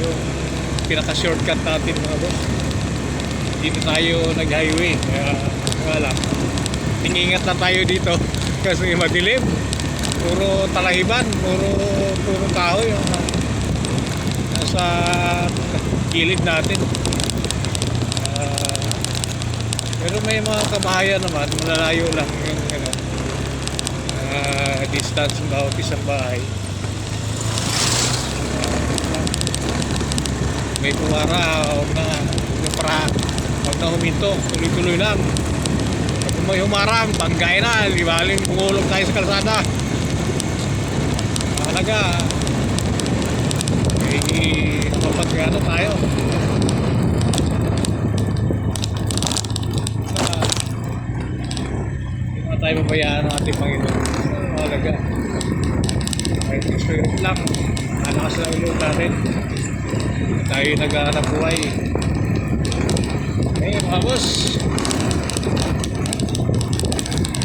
yung pinaka-shortcut natin mga boss. Dito tayo nag-highway. Kaya wala. Tingingat na tayo dito kasi madilim. Puro talahiban, puro kahoy yung nasa gilid natin. Pero may mga kabahayan naman, malalayo lang yung distance ng bawat isang bahay. May pumara, huwag na huminto, tuloy-tuloy lang. Kung may humarang, banggay na, di ba? Pungulong tayo sa kalsada. Mahalaga, mapagano tayo. Hindi na tayo mabayaan ng ating Panginoon. Mahalaga. Kahit spirit lang, malakas na ulo natin. Tayo naghahanap buhay. Okay, mga boss.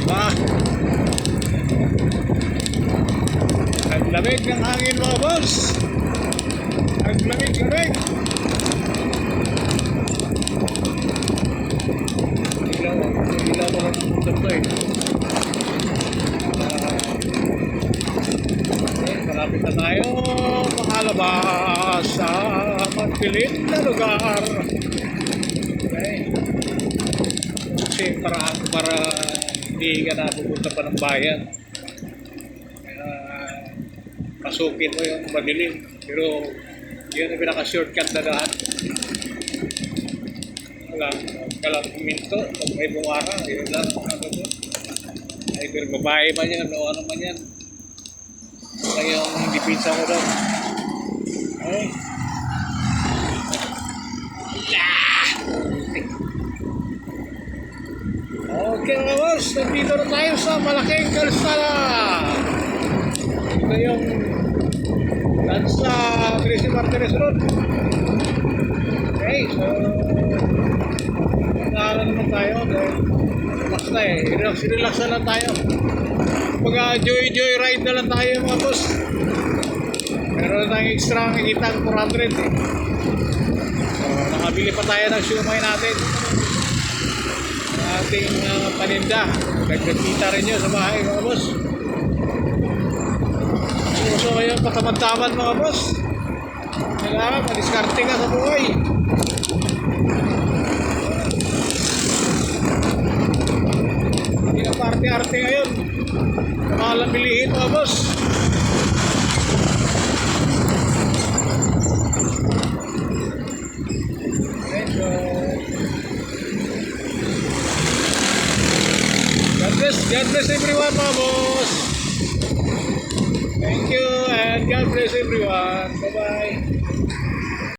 Diba? Ang lamig ng hangin mga boss. Ang lamig-lamig. Ilaw ko lang pumunta to eh. Okay, malapit na tayo makalabas sa magpilit na lugar. Okay. Kasi para hindi ka na pupunta pa ng bayan. Pasukin mo yung madilim. Pero yun ang pinaka-shortcut na lahat. Walang minto. Pag may bungara, yun lang. Ay, pero babae man yan o ano man yan. Ito yung dipinsa ko doon. Okay. Okay mga boss, nandito na tayo sa malaking kalsada. Ito yung Lansa Tracy Martinez Road. Okay, so naaala naman tayo dahil relax na eh. Relax na lang tayo. Joy ride na lang tayo mga boss. Meron na tayong extra nakikita ang 400 eh. So nakabili pa tayo ng siumay natin. Ating paninda. Nagkakita rin nyo sa bahay mga boss. So kayo patamad-tamad mga boss. Kailangan madiskarte ka sa buhay. Hindi na parte-arte ngayon. Mga bilihin mga boss. Okay, so God bless everyone mga boss. Thank you and God bless everyone. Bye-bye.